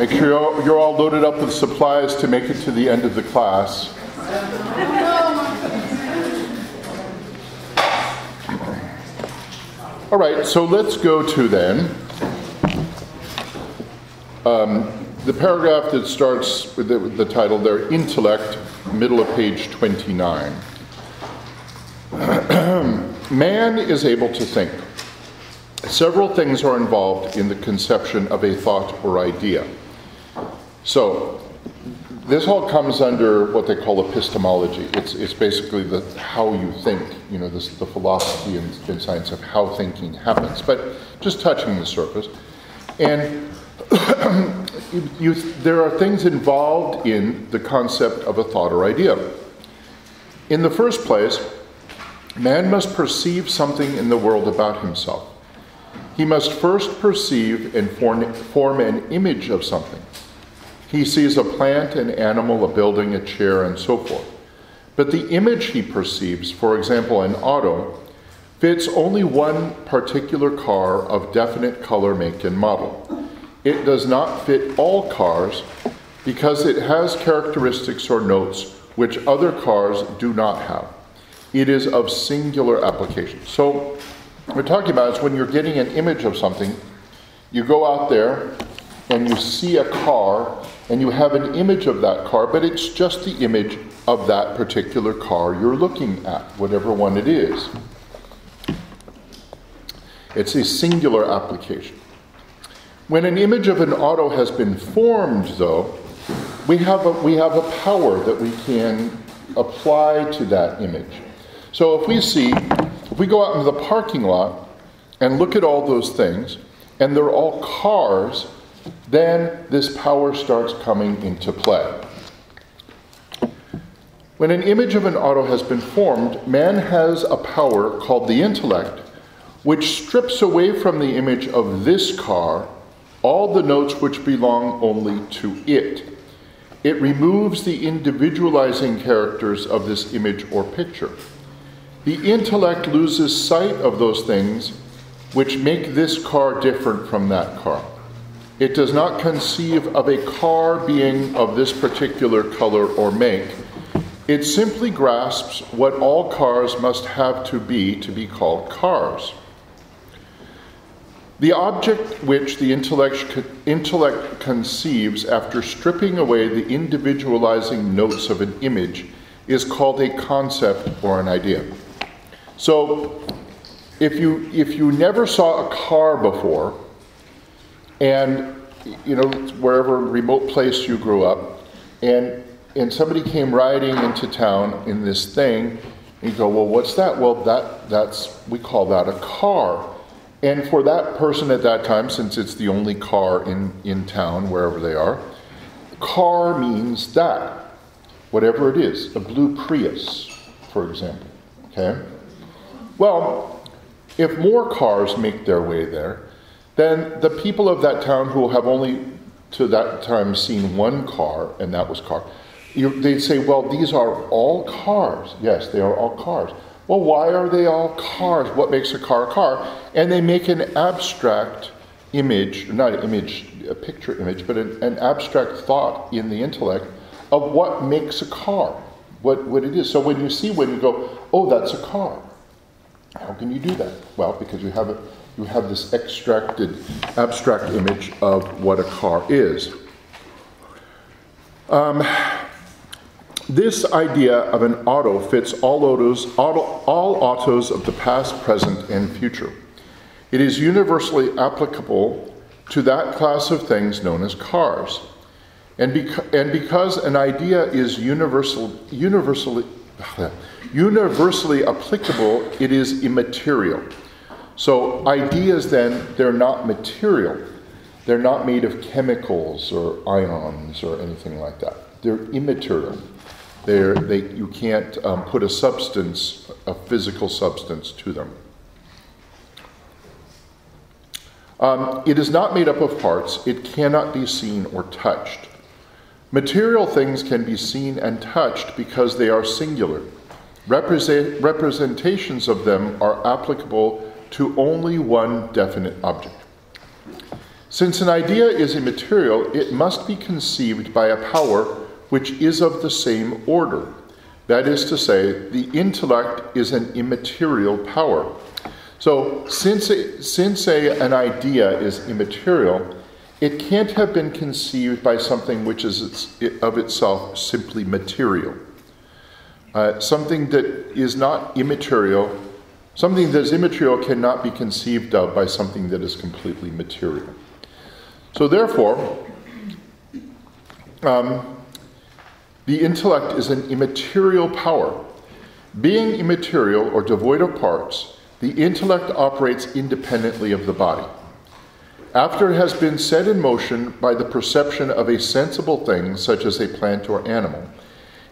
Make sure you're all loaded up with supplies to make it to the end of the class. All right, so let's go to then the paragraph that starts with the title there, Intellect, middle of page 29. Man is able to think. Several things are involved in the conception of a thought or idea. So, this all comes under what they call epistemology. It's basically how you think, the philosophy and science of how thinking happens, but just touching the surface. And there are things involved in the concept of a thought or idea. In the first place, man must perceive something in the world about himself. He must first perceive and form an image of something. He sees a plant, an animal, a building, a chair, and so forth. But the image he perceives, for example, an auto, fits only one particular car of definite color, make, and model. It does not fit all cars because it has characteristics or notes which other cars do not have. It is of singular application. So, what we're talking about is when you're getting an image of something, you go out there and you see a car and you have an image of that car, but it's just the image of that particular car you're looking at, whatever one it is. It's a singular application. When an image of an auto has been formed, though, we have a power that we can apply to that image. So if we go out into the parking lot and look at all those things, and they're all cars, then this power starts coming into play. When an image of an auto has been formed, man has a power called the intellect, which strips away from the image of this car all the notes which belong only to it. It removes the individualizing characters of this image or picture. The intellect loses sight of those things which make this car different from that car. It does not conceive of a car being of this particular color or make. It simply grasps what all cars must have to be called cars. The object which the intellect conceives after stripping away the individualizing notes of an image is called a concept or an idea. So, if you never saw a car before, and wherever remote place you grew up, and somebody came riding into town in this thing, and you go, well, what's that? Well, we call that a car. And for that person at that time, since it's the only car in town, wherever they are, car means that, whatever it is, a blue Prius, for example, okay? Well, if more cars make their way there, then the people of that town who have only to that time seen one car, and that was car, they'd say, well, these are all cars. Yes, they are all cars. Well, why are they all cars? What makes a car a car? And they make an abstract image, not an image, a picture image, but an abstract thought in the intellect of what makes a car, what it is. So when you go, oh, that's a car. How can you do that? Well, because you have this abstract image of what a car is. This idea of an auto fits all autos of the past, present, and future. It is universally applicable to that class of things known as cars. And because an idea is universally applicable, it is immaterial. So ideas then, they're not material. They're not made of chemicals or ions or anything like that. They're immaterial. You can't put a physical substance to them. It is not made up of parts. It cannot be seen or touched. Material things can be seen and touched because they are singular. Representations of them are applicable to only one definite object. Since an idea is immaterial, it must be conceived by a power which is of the same order. That is to say, the intellect is an immaterial power. So since an idea is immaterial, it can't have been conceived by something which is of itself simply material. Something that is not immaterial, something that is immaterial cannot be conceived of by something that is completely material. So therefore, the intellect is an immaterial power. Being immaterial or devoid of parts, the intellect operates independently of the body. After it has been set in motion by the perception of a sensible thing, such as a plant or animal,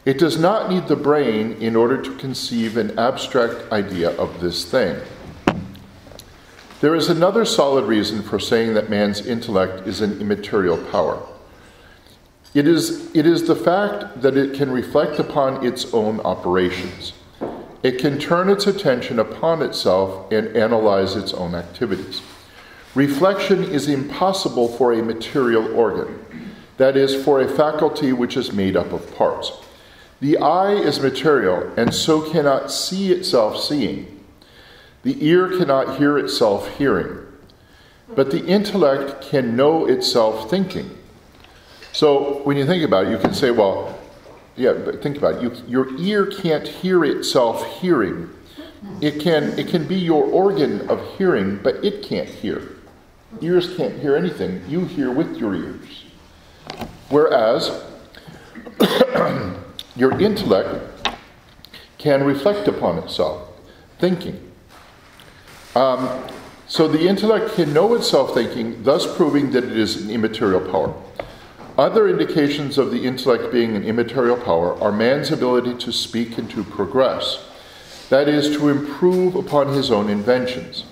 it does not need the brain in order to conceive an abstract idea of this thing. There is another solid reason for saying that man's intellect is an immaterial power. It is the fact that it can reflect upon its own operations. It can turn its attention upon itself and analyze its own activities. Reflection is impossible for a material organ, that is, for a faculty which is made up of parts. The eye is material and so cannot see itself seeing. The ear cannot hear itself hearing. But the intellect can know itself thinking. So when you think about it, you can say, well, yeah, but think about it. Your ear can't hear itself hearing. It can be your organ of hearing, but it can't hear. Ears can't hear anything. You hear with your ears. Whereas your intellect can reflect upon itself, thinking. So the intellect can know itself thinking, thus proving that it is an immaterial power. Other indications of the intellect being an immaterial power are man's ability to speak and to progress, that is, to improve upon his own inventions.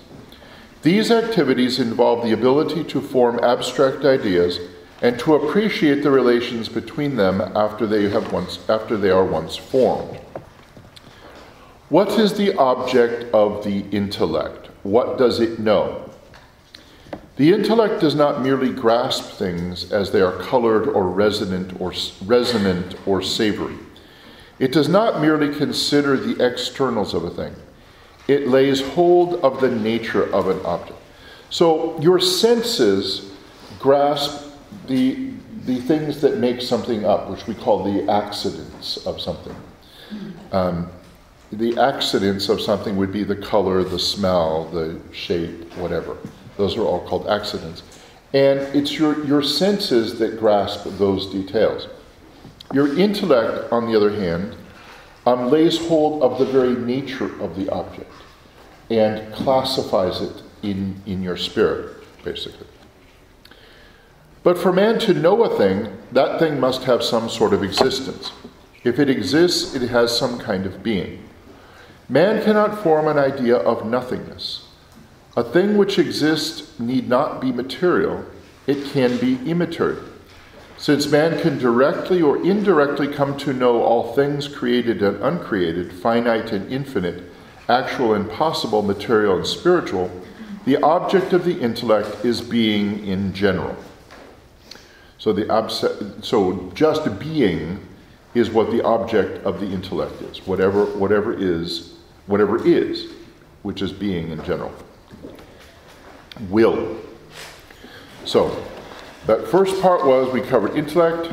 These activities involve the ability to form abstract ideas and to appreciate the relations between them after they are once formed. What is the object of the intellect? What does it know? The intellect does not merely grasp things as they are colored or resonant or savory. It does not merely consider the externals of a thing. It lays hold of the nature of an object. So your senses grasp the things that make something up, which we call the accidents of something. The accidents of something would be the color, the smell, the shape, whatever. Those are all called accidents. And it's your senses that grasp those details. Your intellect, on the other hand, lays hold of the very nature of the object and classifies it in your spirit, basically. But for man to know a thing, that thing must have some sort of existence. If it exists, it has some kind of being. Man cannot form an idea of nothingness. A thing which exists need not be material, it can be immaterial. Since man can directly or indirectly come to know all things created and uncreated, finite and infinite, actual and possible, material and spiritual, the object of the intellect is being in general. So just being is what the object of the intellect is. Whatever is, which is being in general. Will. So, that first part was we covered intellect,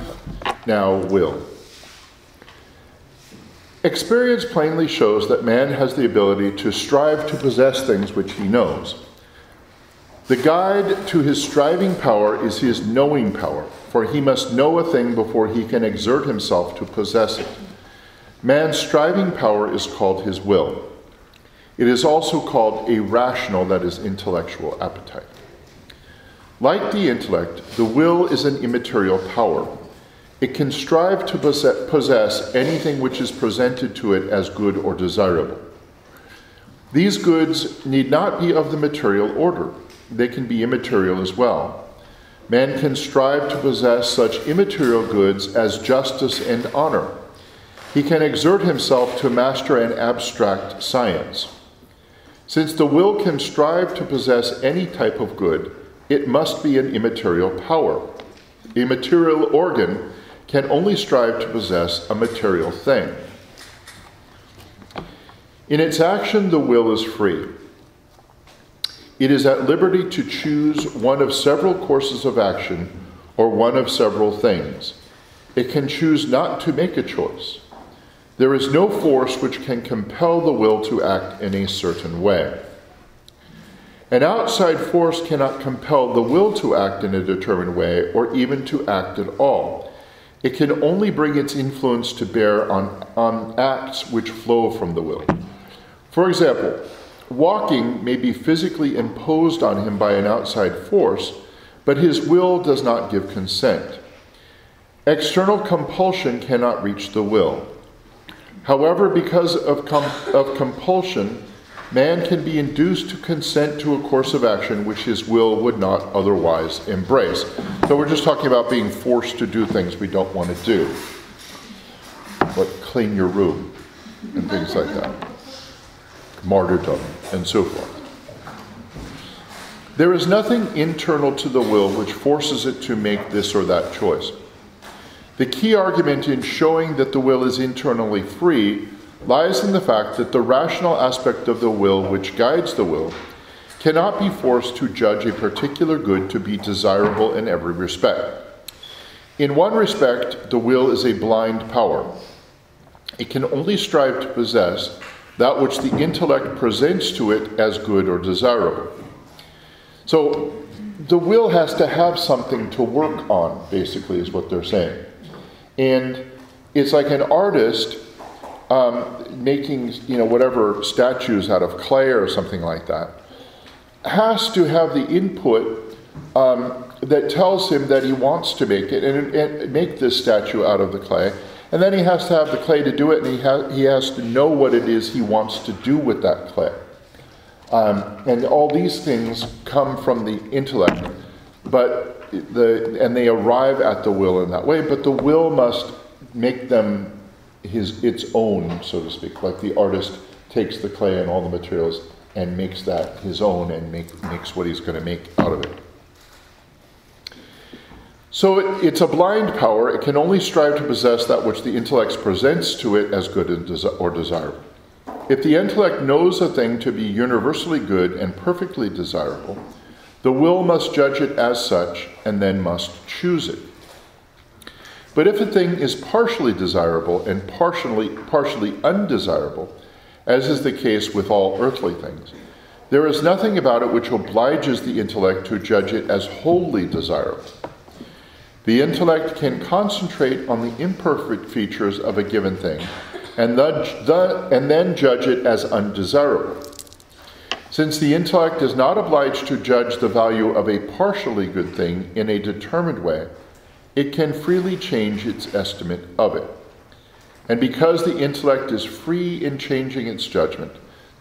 now will. Experience plainly shows that man has the ability to strive to possess things which he knows. The guide to his striving power is his knowing power, for he must know a thing before he can exert himself to possess it. Man's striving power is called his will. It is also called a rational, that is, intellectual appetite. Like the intellect, the will is an immaterial power. It can strive to possess anything which is presented to it as good or desirable. These goods need not be of the material order. They can be immaterial as well. Man can strive to possess such immaterial goods as justice and honor. He can exert himself to master an abstract science. Since the will can strive to possess any type of good, it must be an immaterial power. A material organ can only strive to possess a material thing. In its action, the will is free. It is at liberty to choose one of several courses of action or one of several things. It can choose not to make a choice. There is no force which can compel the will to act in a certain way. An outside force cannot compel the will to act in a determined way or even to act at all. It can only bring its influence to bear on acts which flow from the will. For example, walking may be physically imposed on him by an outside force, but his will does not give consent. External compulsion cannot reach the will. However, because of compulsion, man can be induced to consent to a course of action which his will would not otherwise embrace. So we're just talking about being forced to do things we don't want to do. Like clean your room and things like that. Martyrdom and so forth. There is nothing internal to the will which forces it to make this or that choice. The key argument in showing that the will is internally free lies in the fact that the rational aspect of the will which guides the will cannot be forced to judge a particular good to be desirable in every respect. In one respect, the will is a blind power. It can only strive to possess that which the intellect presents to it as good or desirable. So the will has to have something to work on, basically, is what they're saying. And it's like an artist making, whatever statues out of clay or something like that, has to have the input that tells him that he wants to make it and make this statue out of the clay. And then he has to have the clay to do it, and he has to know what it is he wants to do with that clay. And all these things come from the intellect, and they arrive at the will in that way, but the will must make them its own, so to speak. Like the artist takes the clay and all the materials and makes that his own and makes what he's going to make out of it. So it's a blind power. It can only strive to possess that which the intellect presents to it as good or desirable. If the intellect knows a thing to be universally good and perfectly desirable, the will must judge it as such and then must choose it. But if a thing is partially desirable and partially undesirable, as is the case with all earthly things, there is nothing about it which obliges the intellect to judge it as wholly desirable. The intellect can concentrate on the imperfect features of a given thing and then judge it as undesirable. Since the intellect is not obliged to judge the value of a partially good thing in a determined way, it can freely change its estimate of it. And because the intellect is free in changing its judgment,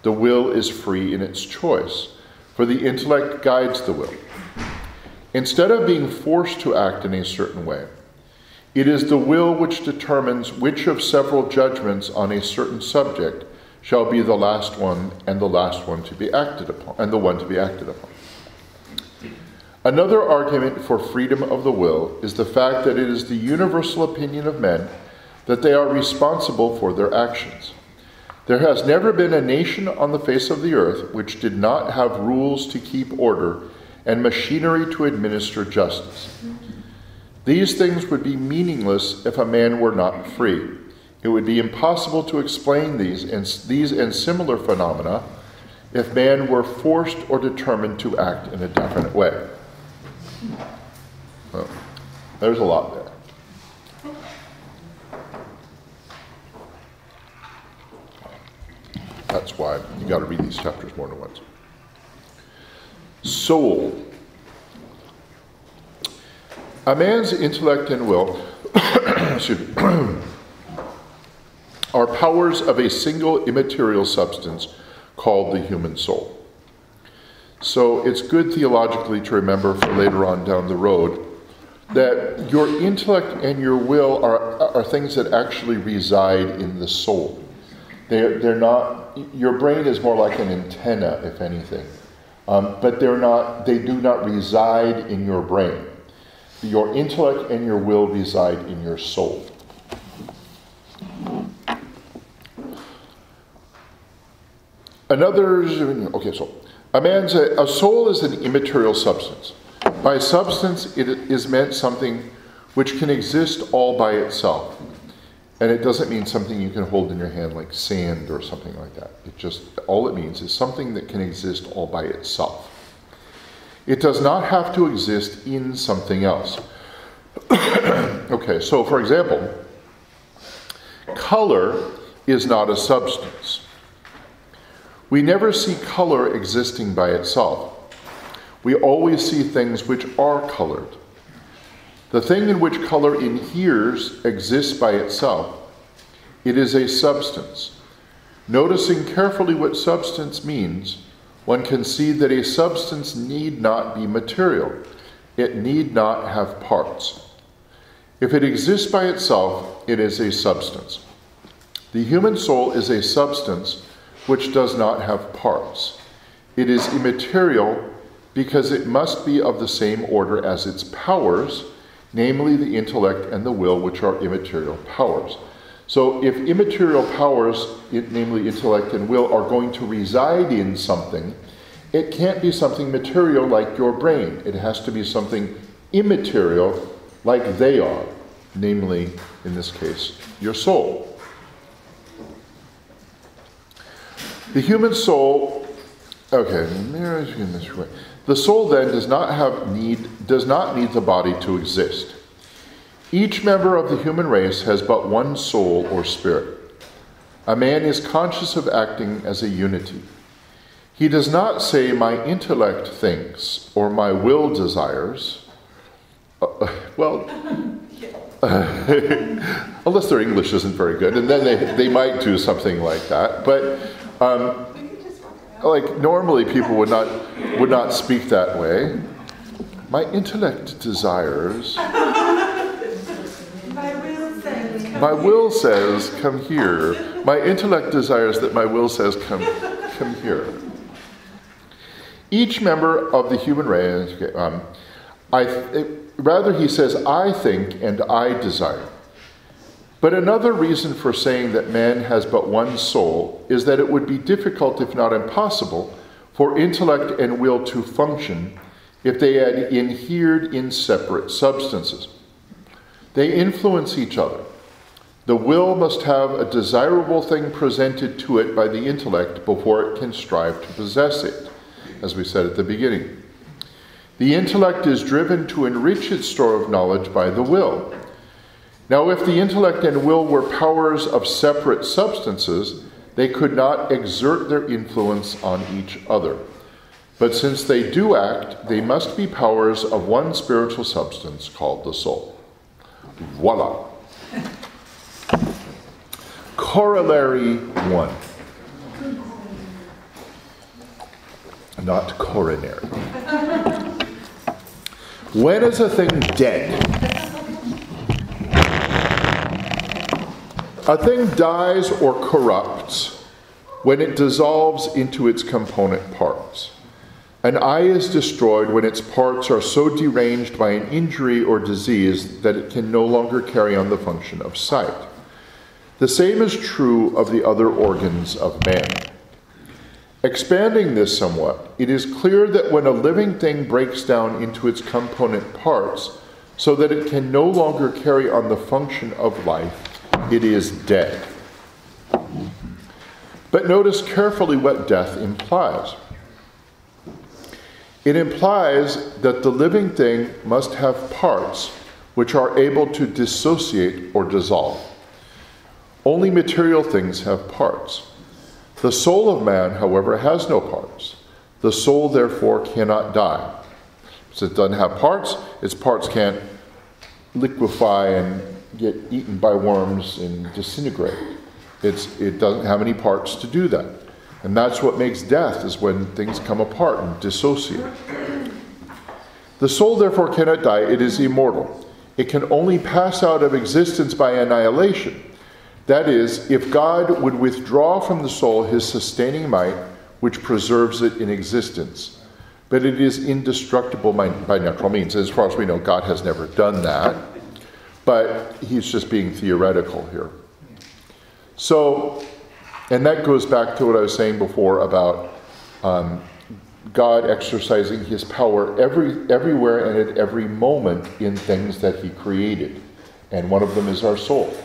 the will is free in its choice, for the intellect guides the will. Instead of being forced to act in a certain way, it is the will which determines which of several judgments on a certain subject shall be the last one and the last one to be acted upon, and the one to be acted upon. Another argument for freedom of the will is the fact that it is the universal opinion of men that they are responsible for their actions. There has never been a nation on the face of the earth which did not have rules to keep order and machinery to administer justice. These things would be meaningless if a man were not free. It would be impossible to explain these and similar phenomena if man were forced or determined to act in a definite way. Well, there's a lot there. That's why you got to read these chapters more than once. Soul. A man's intellect and will are powers of a single immaterial substance called the human soul. So it's good theologically to remember for later on down the road that your intellect and your will are things that actually reside in the soul. They're not. Your brain is more like an antenna, if anything, but they do not reside in your brain. Your intellect and your will reside in your soul. A soul is an immaterial substance. By substance, it is meant something which can exist all by itself. And it doesn't mean something you can hold in your hand like sand or something like that. All it means is something that can exist all by itself. It does not have to exist in something else. So for example, color is not a substance. We never see color existing by itself. We always see things which are colored. The thing in which color inheres exists by itself. It is a substance. Noticing carefully what substance means, one can see that a substance need not be material. It need not have parts. If it exists by itself, it is a substance. The human soul is a substance which does not have parts. It is immaterial because it must be of the same order as its powers, namely the intellect and the will, which are immaterial powers. So if immaterial powers, namely intellect and will, are going to reside in something, it can't be something material like your brain. It has to be something immaterial like they are, namely, in this case, your soul. The human soul, the soul then does not need the body to exist. Each member of the human race has but one soul or spirit. A man is conscious of acting as a unity. He does not say, my intellect thinks, or my will desires. Unless their English isn't very good, and then they might do something like that. But normally people would not speak that way. My intellect desires. My will says, come here. My intellect desires that my will says, come here. Each member of the human race, rather he says, I think and I desire. But another reason for saying that man has but one soul is that it would be difficult, if not impossible, for intellect and will to function if they had inhered in separate substances. They influence each other. The will must have a desirable thing presented to it by the intellect before it can strive to possess it, as we said at the beginning. The intellect is driven to enrich its store of knowledge by the will. Now, if the intellect and will were powers of separate substances, they could not exert their influence on each other. But since they do act, they must be powers of one spiritual substance called the soul. Voila. Corollary 1. Not coronary. When is a thing dead? A thing dies or corrupts when it dissolves into its component parts. An eye is destroyed when its parts are so deranged by an injury or disease that it can no longer carry on the function of sight. The same is true of the other organs of man. Expanding this somewhat, it is clear that when a living thing breaks down into its component parts so that it can no longer carry on the function of life, it is dead. But notice carefully what death implies. It implies that the living thing must have parts which are able to dissociate or dissolve. Only material things have parts. The soul of man, however, has no parts. The soul, therefore, cannot die. Since it doesn't have parts, its parts can't liquefy and get eaten by worms and disintegrate. It doesn't have any parts to do that. And that's what makes death, is when things come apart and dissociate. The soul, therefore, cannot die. It is immortal. It can only pass out of existence by annihilation. That is, if God would withdraw from the soul his sustaining might, which preserves it in existence. but it is indestructible by natural means. As far as we know, God has never done that, but he's just being theoretical here. So, and that goes back to what I was saying before about God exercising his power everywhere and at every moment in things that he created. And one of them is our soul.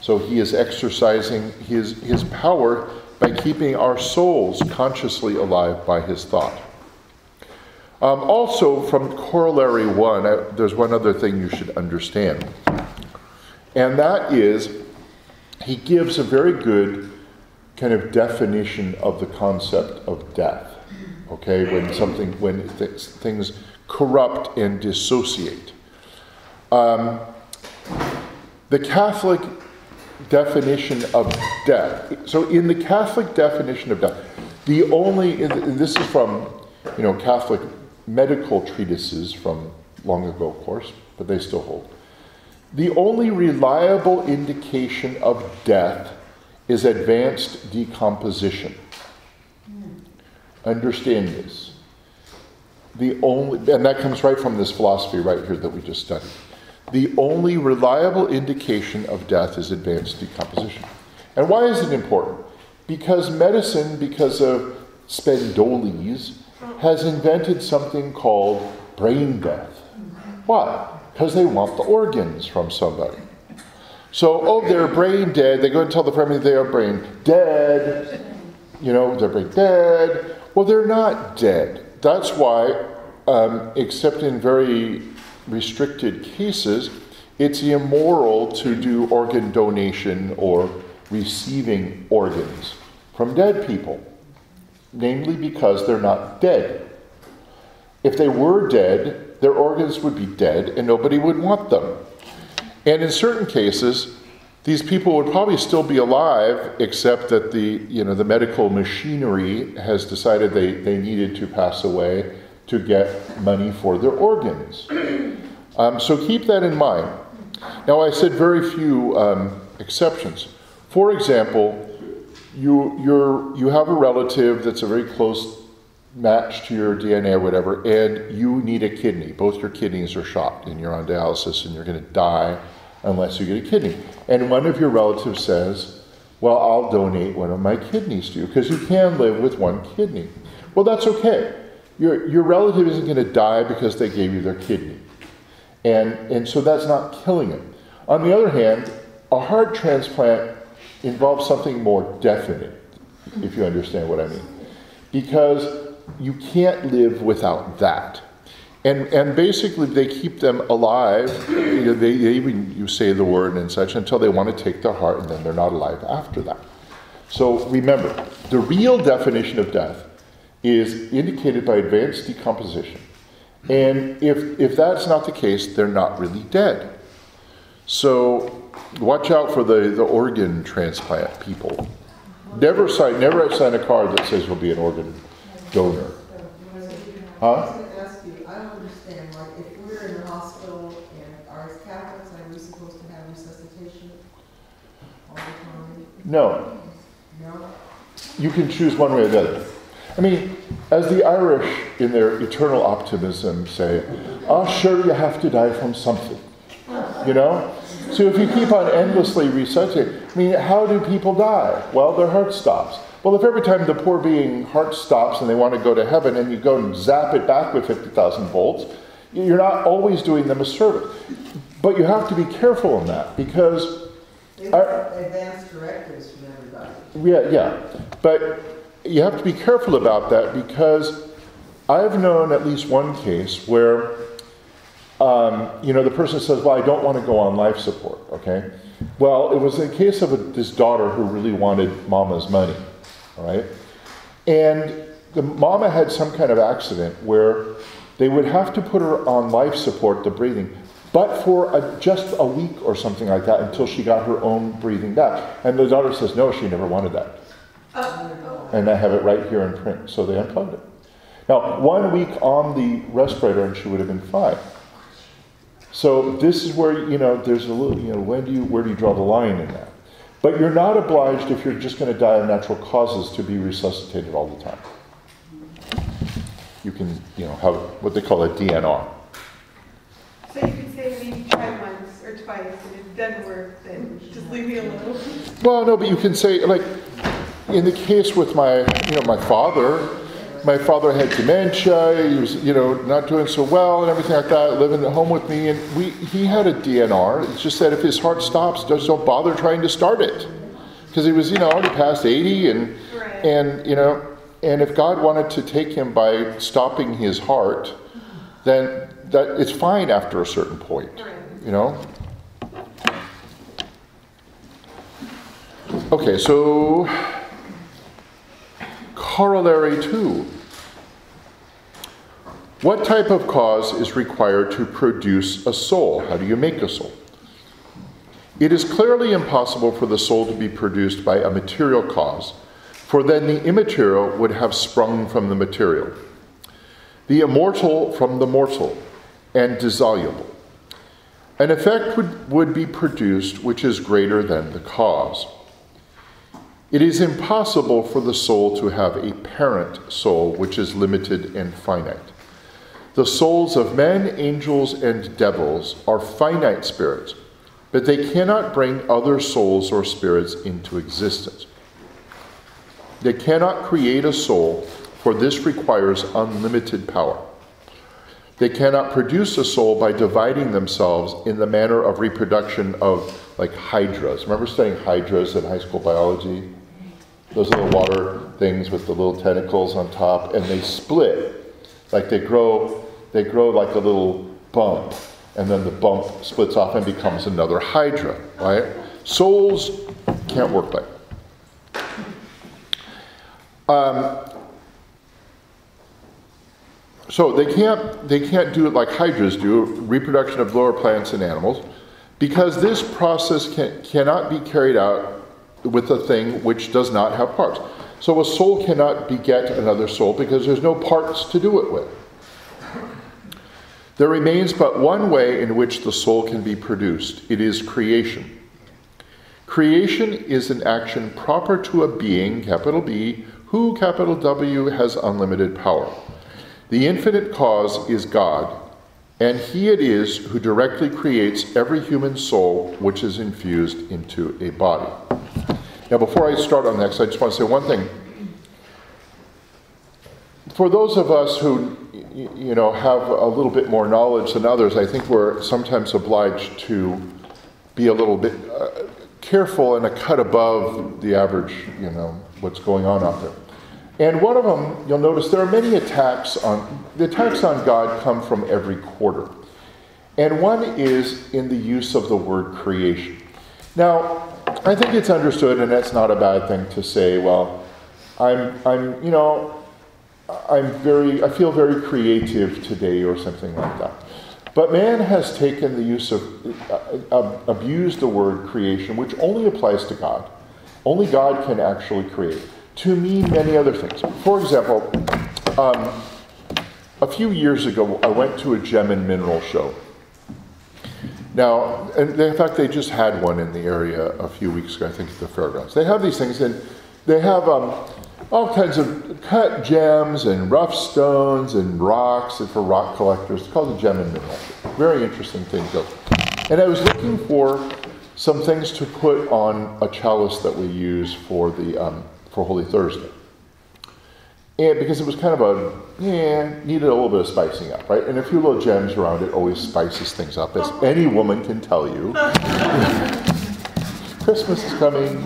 So he is exercising his power by keeping our souls consciously alive by his thought. Also, from Corollary 1, there's one other thing you should understand. And that is, he gives a very good kind of definition of the concept of death. Okay, when things corrupt and dissociate. The Catholic definition of death. So in the Catholic definition of death, and this is from, Catholic medical treatises from long ago, of course, but they still hold. The only reliable indication of death is advanced decomposition. Understand this. And that comes right from this philosophy right here that we just studied. The only reliable indication of death is advanced decomposition. And why is it important? Because medicine, because of Spendoles, has invented something called brain death. Why? Because they want the organs from somebody. So, they're brain dead. They go and tell the family they are brain dead. They're brain dead. Well, they're not dead. That's why, except in very restricted cases, it's immoral to do organ donation or receiving organs from dead people, namely because they're not dead. If they were dead, their organs would be dead and nobody would want them. And in certain cases, these people would probably still be alive, except that the medical machinery has decided they needed to pass away to get money for their organs. So keep that in mind. Now, I said very few exceptions. For example, you have a relative that's a very close match to your DNA or whatever, and you need a kidney. Both your kidneys are shot, and you're on dialysis, and you're going to die unless you get a kidney. And one of your relatives says, well, I'll donate one of my kidneys to you, because you can live with one kidney. Well, that's okay. Your relative isn't going to die because they gave you their kidney. And so that's not killing them. On the other hand, a heart transplant involves something more definite, if you understand what I mean. Because you can't live without that. And basically they keep them alive. They even, you say the word and such, until they want to take their heart, and then they're not alive after that. So remember, the real definition of death is indicated by advanced decomposition. And if that's not the case, they're not really dead. So watch out for the organ transplant people. Never sign a card that says you'll be an organ donor. Huh? I was going to ask you, I don't understand, like if we're in the hospital and are as Catholics, are we supposed to have resuscitation all the time? No. No? You can choose one way or the other. I mean, as the Irish in their eternal optimism say, sure, you have to die from something. So if you keep on endlessly resuscitating, I mean, how do people die? Well, their heart stops. Well, if every time the poor being heart stops and they want to go to heaven and you go and zap it back with 50,000 volts, you're not always doing them a service. But you have to be careful in that, because they have advanced directives from everybody. Yeah. But you have to be careful about that, because I've known at least one case where the person says, well, I don't want to go on life support, okay? Well, it was a case of this daughter who really wanted mama's money, all right? And the mama had some kind of accident where they would have to put her on life support, the breathing, but for just a week or something like that, until she got her own breathing back. And the daughter says, no, she never wanted that. And I have it right here in print. So they unplugged it. Now, 1 week on the respirator and she would have been fine. So this is where, there's a little, where do you draw the line in that? But you're not obliged, if you're just going to die of natural causes, to be resuscitated all the time. you can, have what they call a DNR. So you can say maybe try once or twice, and if it doesn't work, then just leave me alone. Well, no, but you can say, like, in the case with my father had dementia, he was, not doing so well and everything like that, living at home with me, and he had a DNR. It's just that if his heart stops, just don't bother trying to start it. Because he was, already past 80, and if God wanted to take him by stopping his heart, then that it's fine after a certain point, Okay, so corollary 2. What type of cause is required to produce a soul? How do you make a soul? It is clearly impossible for the soul to be produced by a material cause, for then the immaterial would have sprung from the material, the immortal from the mortal, and dissoluble. An effect would be produced which is greater than the cause. It is impossible for the soul to have a parent soul which is limited and finite. The souls of men, angels, and devils are finite spirits, but they cannot bring other souls or spirits into existence. They cannot create a soul, for this requires unlimited power. They cannot produce a soul by dividing themselves in the manner of reproduction of, like, hydras. Remember studying hydras in high school biology? Those little water things with the little tentacles on top, and they split. Like they grow like a little bump, and then the bump splits off and becomes another hydra, right? Souls can't work like that. So they can't do it like hydras do, reproduction of lower plants and animals, because this process cannot be carried out with a thing which does not have parts. So a soul cannot beget another soul because there's no parts to do it with. There remains but one way in which the soul can be produced. It is creation. Creation is an action proper to a being, capital B, who, capital W, has unlimited power. The infinite cause is God, and he it is who directly creates every human soul which is infused into a body. Now, before I start on next, I just want to say one thing. For those of us who, have a little bit more knowledge than others, I think we're sometimes obliged to be a little bit careful and a cut above the average, what's going on out there. And one of them, you'll notice there are many attacks on God come from every quarter. And one is in the use of the word creation. Now, I think it's understood, and that's not a bad thing to say, well, I feel very creative today or something like that. But man has taken the use of, abused the word creation, which only applies to God. Only God can actually create, to mean many other things. For example, a few years ago, I went to a gem and mineral show. Now, and in fact, they just had one in the area a few weeks ago, I think at the fairgrounds. They have these things, and they have all kinds of cut gems and rough stones and rocks, and for rock collectors. It's called the Gem and Mineral Show. Very interesting thing. And I was looking for some things to put on a chalice that we use for for Holy Thursday. And because it was kind of needed a little bit of spicing up, right? And a few little gems around it always spices things up, as any woman can tell you. Christmas is coming.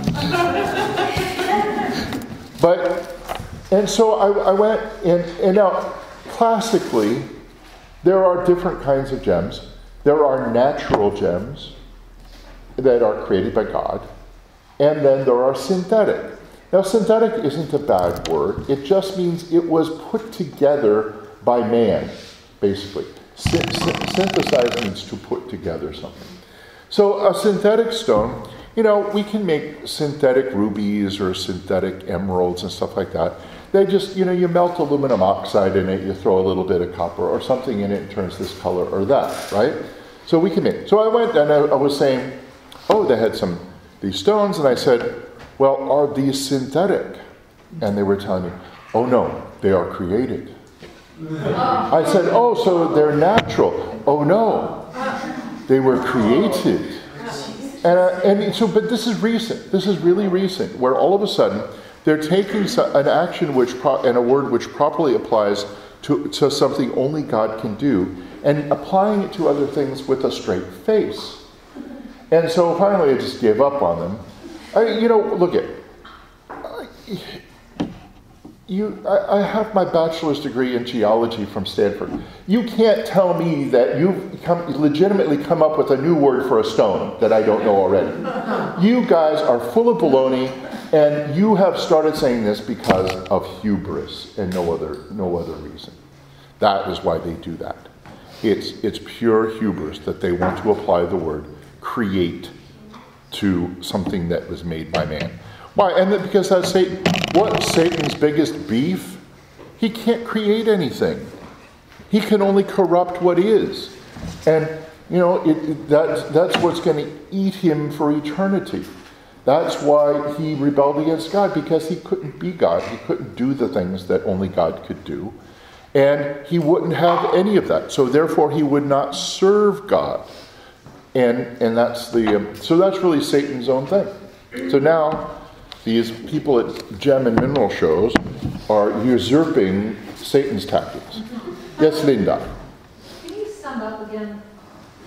And so I went, and now, classically, there are different kinds of gems. There are natural gems that are created by God, and then there are synthetic. Now, synthetic isn't a bad word. It just means it was put together by man, basically. Synthesize means to put together something. So a synthetic stone, we can make synthetic rubies or synthetic emeralds and stuff like that. They just, you melt aluminum oxide in it, you throw a little bit of copper or something in it and turns this color or that, right? So we can make. So I went and I was saying, they had these stones, and I said, well, are these synthetic? And they were telling me, oh no, they are created. I said, oh, so they're natural. Oh, no. They were created. But this is recent. This is really recent, where all of a sudden they're taking an action and a word which properly applies to something only God can do, and applying it to other things with a straight face. And so finally I just gave up on them. Look at, I have my bachelor's degree in geology from Stanford. You can't tell me that you've legitimately come up with a new word for a stone that I don't know already. You guys are full of baloney, and you have started saying this because of hubris and no other reason. That is why they do that. It's pure hubris that they want to apply the word create to something that was made by man. Why? And because that's Satan. What's Satan's biggest beef? He can't create anything. He can only corrupt what is. And, that's what's going to eat him for eternity. That's why he rebelled against God, because he couldn't be God. He couldn't do the things that only God could do. And he wouldn't have any of that. So therefore he would not serve God. And that's so that's really Satan's own thing. So now these people at gem and mineral shows are usurping Satan's tactics. Yes, Linda. Can you sum up again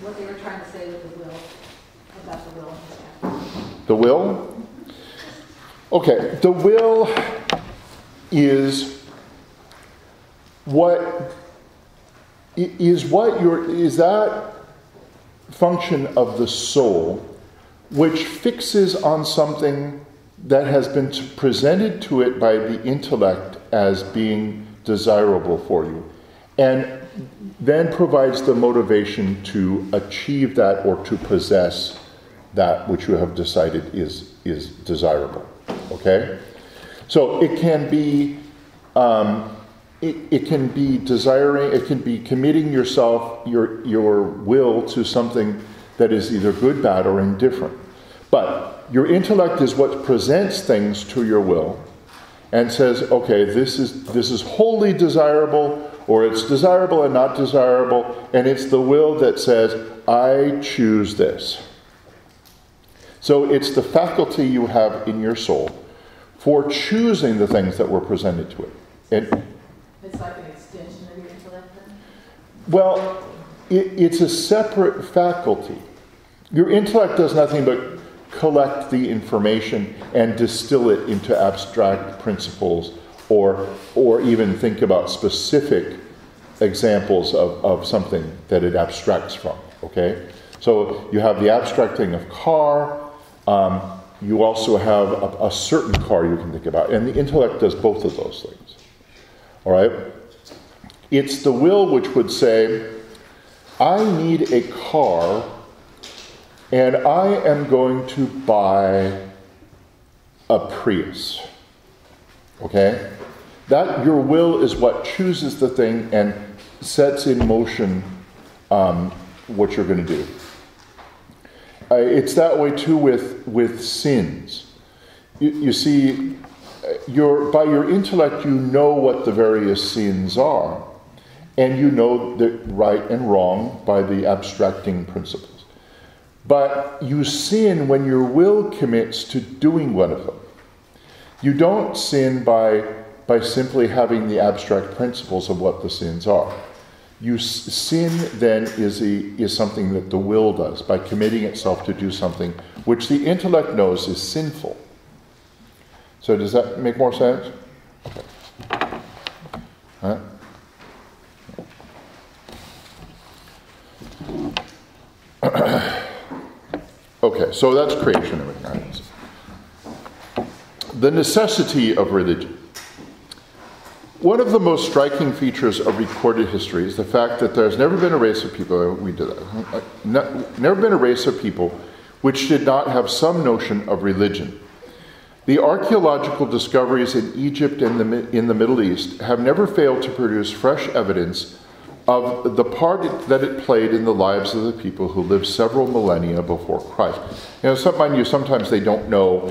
what they were trying to say with the will, about the will? The will? Okay, the will is that function of the soul which fixes on something that has been presented to it by the intellect as being desirable for you, and then provides the motivation to achieve that or to possess that which you have decided is desirable. Okay? So it can be it can be desiring, it can be committing your will to something that is either good, bad, or indifferent. But your intellect is what presents things to your will and says, okay, this is wholly desirable, or it's desirable and not desirable, and it's the will that says, I choose this. So it's the faculty you have in your soul for choosing the things that were presented to it. And it's like an extension of your intellect then? Well, it's a separate faculty. Your intellect does nothing but collect the information and distill it into abstract principles, or even think about specific examples of something that it abstracts from. Okay? So you have the abstract thing of car. You also have a certain car you can think about. And the intellect does both of those things. All right? It's the will which would say, I need a car, and I am going to buy a Prius. Okay? That your will is what chooses the thing and sets in motion what you're going to do. It's that way too with sins. You see, by your intellect, you know what the various sins are, and you know the right and wrong by the abstracting principles. But you sin when your will commits to doing one of them. You don't sin by simply having the abstract principles of what the sins are. Sin then is something that the will does by committing itself to do something which the intellect knows is sinful. So does that make more sense? Okay. Huh? Okay, so that's creation. The necessity of religion. One of the most striking features of recorded history is the fact that there's never been a race of people, never been a race of people which did not have some notion of religion. The archaeological discoveries in Egypt and in the Middle East have never failed to produce fresh evidence of the part that it played in the lives of the people who lived several millennia before Christ. Sometimes they don't know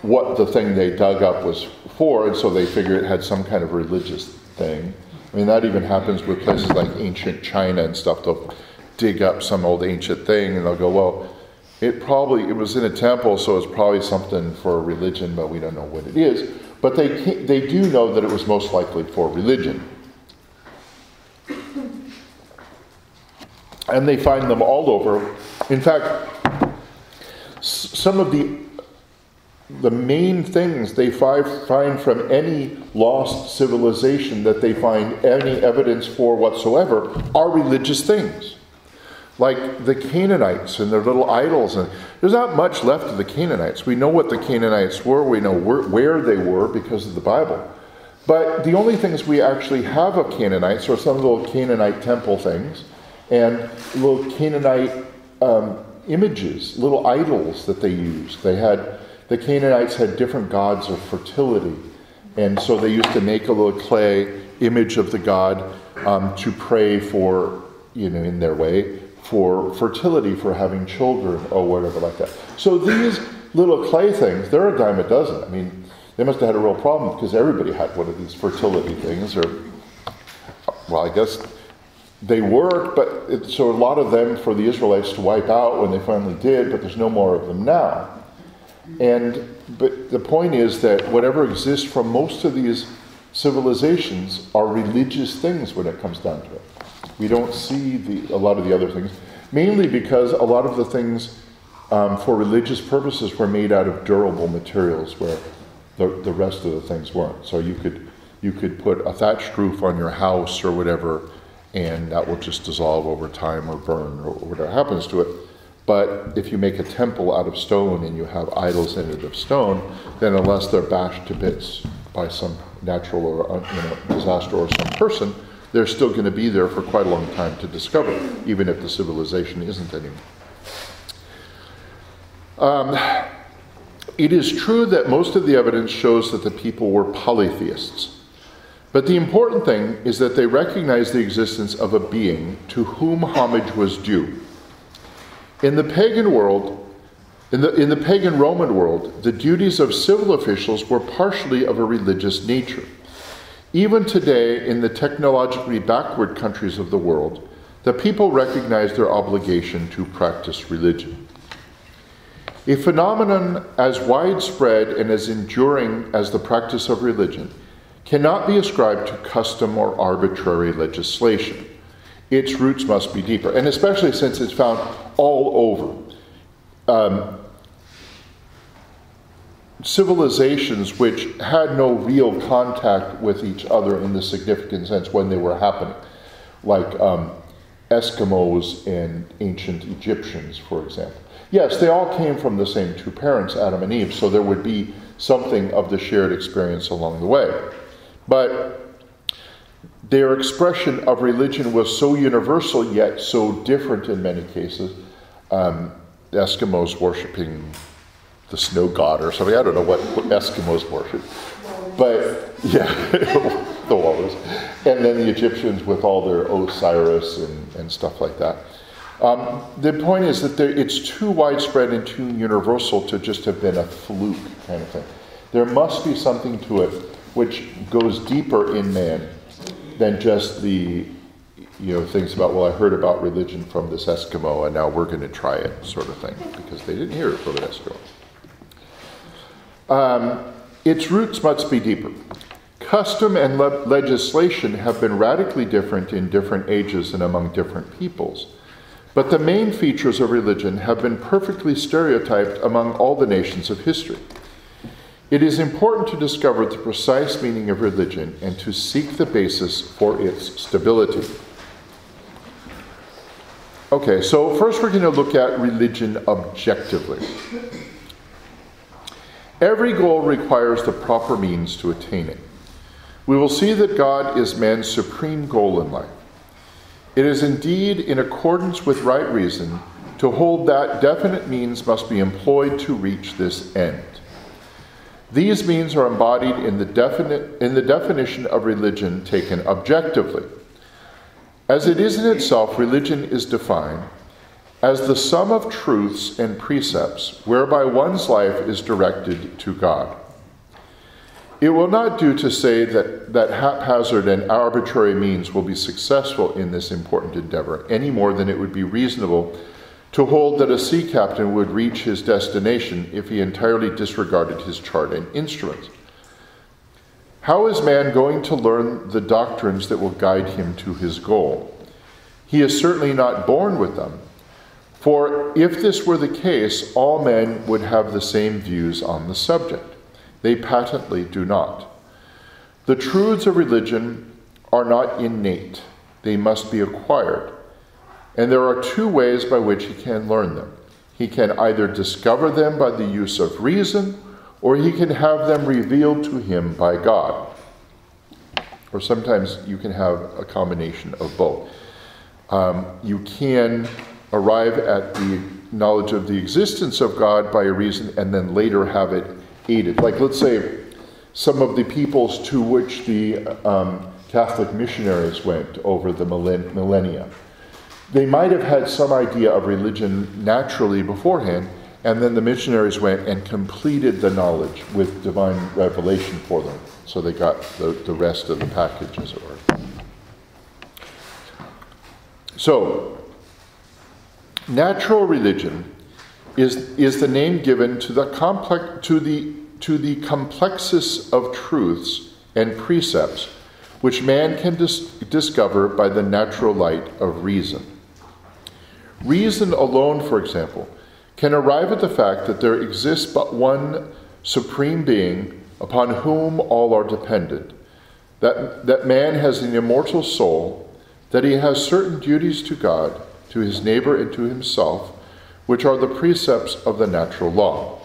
what the thing they dug up was for, and so they figure it had some kind of religious thing. I mean, that even happens with places like ancient China and stuff. They'll dig up some old ancient thing and they'll go, well, it was in a temple, so it's probably something for a religion, but we don't know what it is. But they do know that it was most likely for religion. And they find them all over. In fact, some of the main things they find from any lost civilization that they find any evidence for whatsoever are religious things. Like the Canaanites and their little idols. And there's not much left of the Canaanites. We know what the Canaanites were. We know where they were because of the Bible. But the only things we actually have of Canaanites are some little Canaanite temple things and little Canaanite images, little idols that they used. The Canaanites had different gods of fertility. And so they used to make a little clay image of the god to pray for, in their way, for fertility, for having children or whatever like that. So these little clay things, they're a dime a dozen. I mean, they must have had a real problem because everybody had one of these fertility things. Well, I guess they worked, but so a lot of them for the Israelites to wipe out when they finally did, but there's no more of them now. But the point is that whatever exists from most of these civilizations are religious things when it comes down to it. We don't see a lot of the other things, mainly because a lot of the things for religious purposes were made out of durable materials where the rest of the things weren't. So you could put a thatched roof on your house or whatever, and that will just dissolve over time or burn or whatever happens to it. But if you make a temple out of stone and you have idols in it of stone, then unless they're bashed to bits by some natural or disaster or some person, they're still going to be there for quite a long time to discover, even if the civilization isn't anymore. It is true that most of the evidence shows that the people were polytheists. But the important thing is that they recognized the existence of a being to whom homage was due. In the pagan world, in the pagan Roman world, the duties of civil officials were partially of a religious nature. Even today, in the technologically backward countries of the world, the people recognize their obligation to practice religion. A phenomenon as widespread and as enduring as the practice of religion cannot be ascribed to custom or arbitrary legislation. Its roots must be deeper, and especially since it's found all over. Civilizations which had no real contact with each other in the significant sense when they were happening, like Eskimos and ancient Egyptians, for example. Yes, they all came from the same two parents, Adam and Eve, so there would be something of the shared experience along the way. But their expression of religion was so universal, yet so different in many cases. The Eskimos worshiping the snow god or something. I don't know what Eskimos worship. But, yeah, the walrus. And then the Egyptians with all their Osiris and stuff like that. The point is that it's too widespread and too universal to just have been a fluke kind of thing. There must be something to it which goes deeper in man than just the things about, well, I heard about religion from this Eskimo and now we're going to try it sort of thing, because they didn't hear it from an Eskimo. Its roots must be deeper. Custom and legislation have been radically different in different ages and among different peoples. But the main features of religion have been perfectly stereotyped among all the nations of history. It is important to discover the precise meaning of religion and to seek the basis for its stability. Okay, so first we're going to look at religion objectively. Every goal requires the proper means to attain it. We will see that God is man's supreme goal in life. It is indeed in accordance with right reason to hold that definite means must be employed to reach this end. These means are embodied in the definition of religion taken objectively. As it is in itself, religion is defined as the sum of truths and precepts whereby one's life is directed to God. It will not do to say that haphazard and arbitrary means will be successful in this important endeavor, any more than it would be reasonable to hold that a sea captain would reach his destination if he entirely disregarded his chart and instruments. How is man going to learn the doctrines that will guide him to his goal? He is certainly not born with them. For if this were the case, all men would have the same views on the subject. They patently do not. The truths of religion are not innate. They must be acquired. And there are two ways by which he can learn them. He can either discover them by the use of reason, or he can have them revealed to him by God. Or sometimes you can have a combination of both. You can arrive at the knowledge of the existence of God by a reason and then later have it aided. Like, let's say, some of the peoples to which the Catholic missionaries went over the millennia. They might have had some idea of religion naturally beforehand, and then the missionaries went and completed the knowledge with divine revelation for them. So they got the rest of the package, as it were. So, natural religion is the name given to the complexus of truths and precepts which man can discover by the natural light of reason. Reason alone, for example, can arrive at the fact that there exists but one supreme being upon whom all are dependent, that man has an immortal soul, that he has certain duties to God, to his neighbor, and to himself, which are the precepts of the natural law.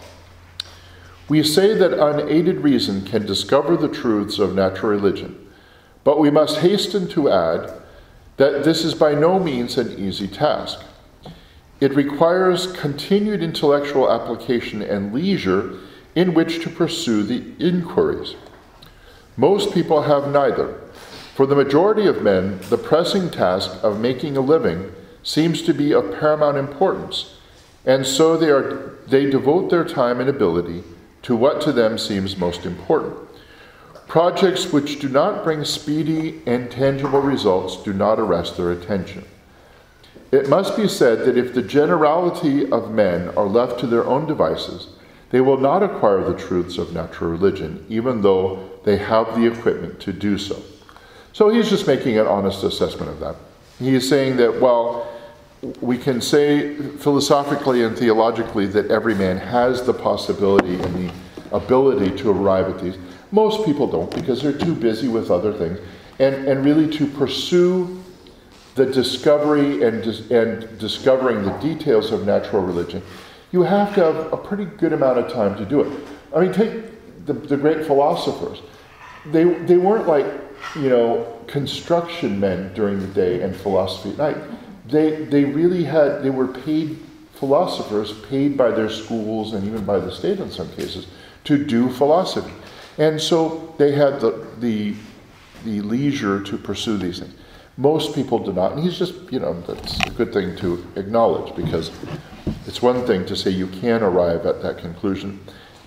We say that unaided reason can discover the truths of natural religion, but we must hasten to add that this is by no means an easy task. It requires continued intellectual application and leisure in which to pursue the inquiries. Most people have neither. For the majority of men, the pressing task of making a living seems to be of paramount importance, and so they devote their time and ability to what to them seems most important. Projects which do not bring speedy and tangible results do not arrest their attention. It must be said that if the generality of men are left to their own devices, they will not acquire the truths of natural religion, even though they have the equipment to do so. So he's just making an honest assessment of that. He is saying that, well, we can say philosophically and theologically that every man has the possibility and the ability to arrive at these. Most people don't, because they're too busy with other things. And really to pursue the discovery and discovering the details of natural religion, you have to have a pretty good amount of time to do it. I mean, take the great philosophers. They weren't like, construction men during the day and philosophy at night. They were paid philosophers, paid by their schools and even by the state in some cases, to do philosophy. And so they had the leisure to pursue these things. Most people do not, and he's just, that's a good thing to acknowledge, because it's one thing to say you can arrive at that conclusion,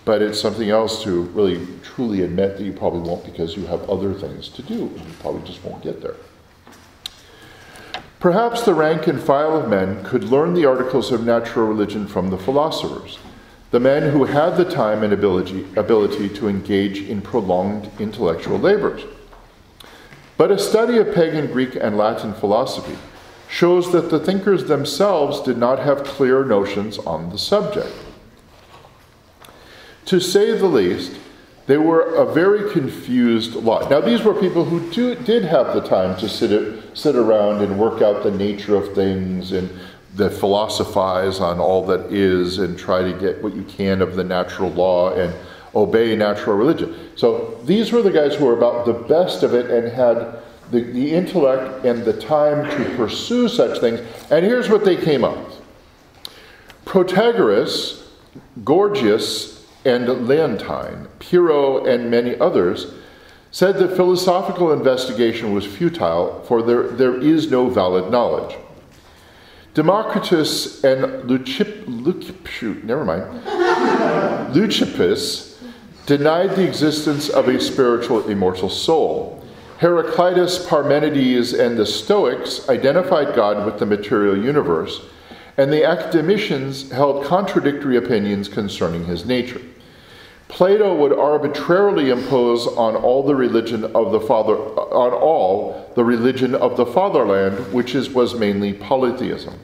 but it's something else to really truly admit that you probably won't, because you have other things to do, and you probably just won't get there. Perhaps the rank and file of men could learn the articles of natural religion from the philosophers, the men who had the time and ability to engage in prolonged intellectual labors. But a study of pagan Greek and Latin philosophy shows that the thinkers themselves did not have clear notions on the subject. To say the least, they were a very confused lot. Now, these were people who did have the time to sit around and work out the nature of things and philosophize on all that is and try to get what you can of the natural law and obey natural religion. So these were the guys who were about the best of it and had the intellect and the time to pursue such things. And here's what they came up with. Protagoras, Gorgias, and Leontine, Pyrrho, and many others said that philosophical investigation was futile, for there is no valid knowledge. Democritus and Leucippus denied the existence of a spiritual immortal soul. Heraclitus, Parmenides, and the Stoics identified God with the material universe, and the academicians held contradictory opinions concerning his nature. Plato would arbitrarily impose on all the religion of the fatherland, which was mainly polytheism.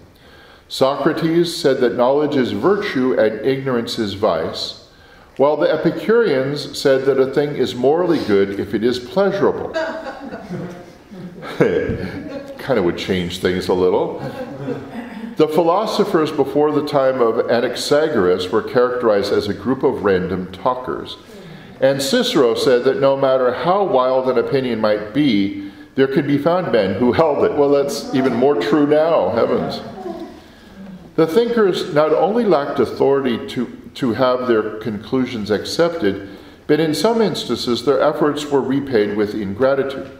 Socrates said that knowledge is virtue and ignorance is vice, while the Epicureans said that a thing is morally good if it is pleasurable. Kind of would change things a little. The philosophers before the time of Anaxagoras were characterized as a group of random talkers. And Cicero said that no matter how wild an opinion might be, there could be found men who held it. Well, that's even more true now, heavens. The thinkers not only lacked authority to have their conclusions accepted, but in some instances their efforts were repaid with ingratitude.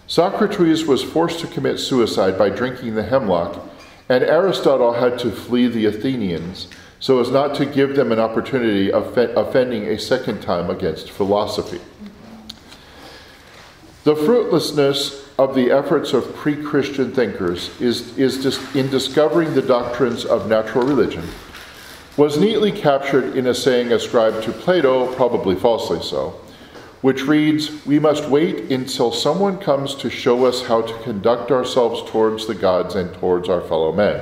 Socrates was forced to commit suicide by drinking the hemlock, and Aristotle had to flee the Athenians so as not to give them an opportunity of offending a second time against philosophy. The fruitlessness of the efforts of pre-Christian thinkers in discovering the doctrines of natural religion was neatly captured in a saying ascribed to Plato, probably falsely so, which reads, "We must wait until someone comes to show us how to conduct ourselves towards the gods and towards our fellow men."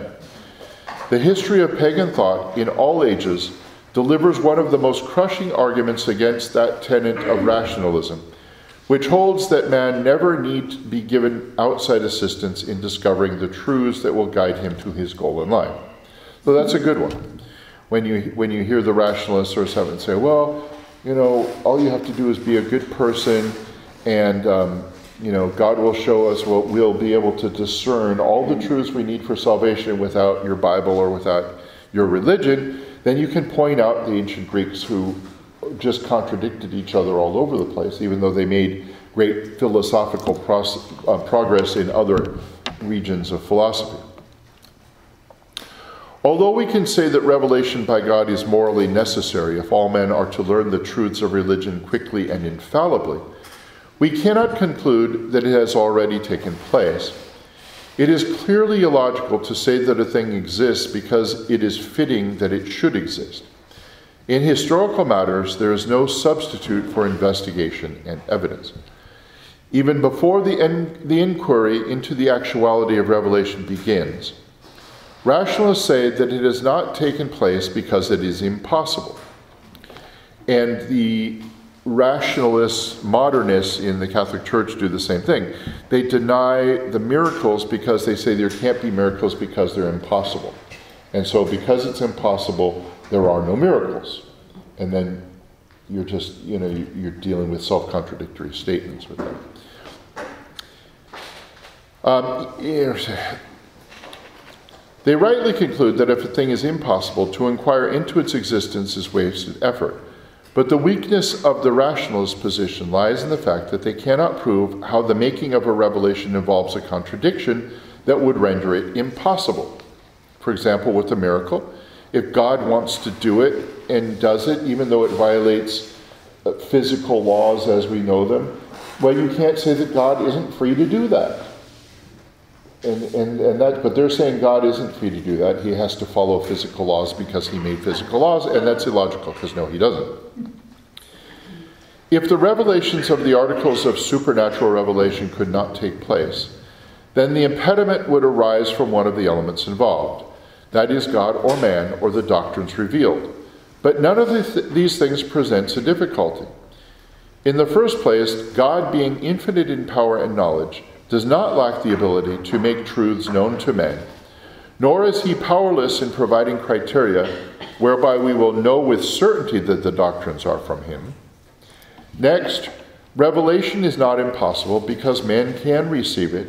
The history of pagan thought in all ages delivers one of the most crushing arguments against that tenet of rationalism, which holds that man never need be given outside assistance in discovering the truths that will guide him to his goal in life. So that's a good one. When you hear the rationalists or something say, well, all you have to do is be a good person, and God will show us what we'll be able to discern all the truths we need for salvation without your Bible or without your religion. Then you can point out the ancient Greeks who just contradicted each other all over the place, even though they made great philosophical progress in other regions of philosophy. Although we can say that revelation by God is morally necessary if all men are to learn the truths of religion quickly and infallibly, we cannot conclude that it has already taken place. It is clearly illogical to say that a thing exists because it is fitting that it should exist. In historical matters, there is no substitute for investigation and evidence. Even before the inquiry into the actuality of revelation begins, rationalists say that it has not taken place because it is impossible. And the rationalists, modernists in the Catholic Church do the same thing. They deny the miracles because they say there can't be miracles because they're impossible. And so because it's impossible, there are no miracles. And then you're just, you're dealing with self-contradictory statements with that. They rightly conclude that if a thing is impossible, to inquire into its existence is wasted effort. But the weakness of the rationalist position lies in the fact that they cannot prove how the making of a revelation involves a contradiction that would render it impossible. For example, with a miracle, if God wants to do it and does it, even though it violates physical laws as we know them, well, you can't say that God isn't free to do that. But they're saying God isn't free to do that. He has to follow physical laws because he made physical laws, and that's illogical because no, he doesn't. If the revelations of the articles of supernatural revelation could not take place, then the impediment would arise from one of the elements involved. That is, God or man or the doctrines revealed. But none of these things presents a difficulty. In the first place, God, being infinite in power and knowledge, does not lack the ability to make truths known to men, nor is he powerless in providing criteria whereby we will know with certainty that the doctrines are from him. Next, revelation is not impossible because man can receive it,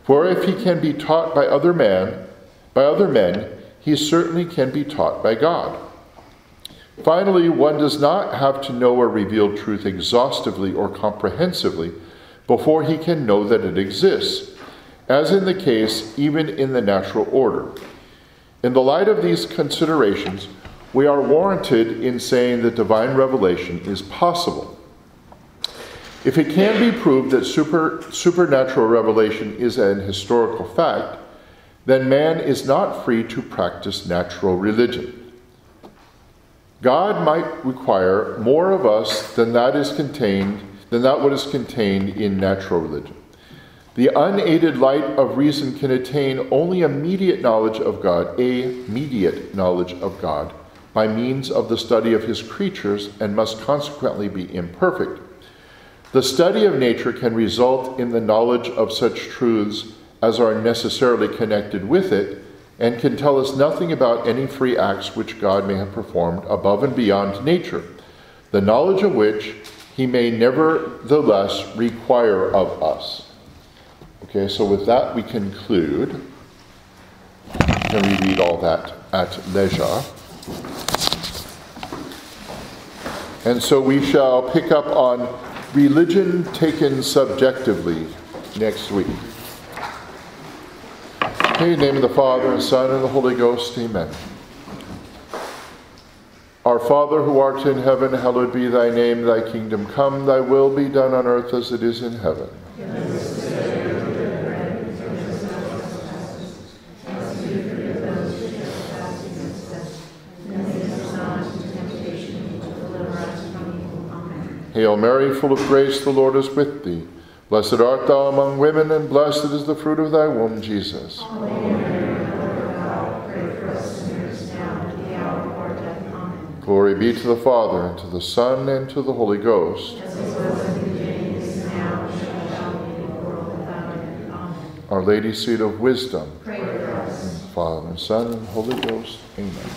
for if he can be taught by other men, he certainly can be taught by God. Finally, one does not have to know a revealed truth exhaustively or comprehensively before he can know that it exists, as in the case even in the natural order. In the light of these considerations, we are warranted in saying that divine revelation is possible. If it can be proved that supernatural revelation is an historical fact, then man is not free to practice natural religion. God might require more of us than what is contained in natural religion. The unaided light of reason can attain only immediate knowledge of God, by means of the study of his creatures, and must consequently be imperfect. The study of nature can result in the knowledge of such truths as are necessarily connected with it, and can tell us nothing about any free acts which God may have performed above and beyond nature, the knowledge of which he may nevertheless require of us. Okay, so with that we conclude. Can we read all that at leisure? And so we shall pick up on religion taken subjectively next week. Okay, in the name of the Father, and Son, and the Holy Ghost, amen. Our Father, who art in heaven, hallowed be thy name. Thy kingdom come, thy will be done on earth as it is in heaven. Hail Mary, full of grace, the Lord is with thee. Blessed art thou among women, and blessed is the fruit of thy womb, Jesus. Holy Mary, Mother of God, pray for us sinners now and at the hour of our death. Amen. Glory be to the Father, and to the Son, and to the Holy Ghost. As it was in the beginning, is now, and shall be in the world without end. Amen. Our Lady, seat of wisdom. Pray for us. Father, and Son, and Holy Ghost. Amen.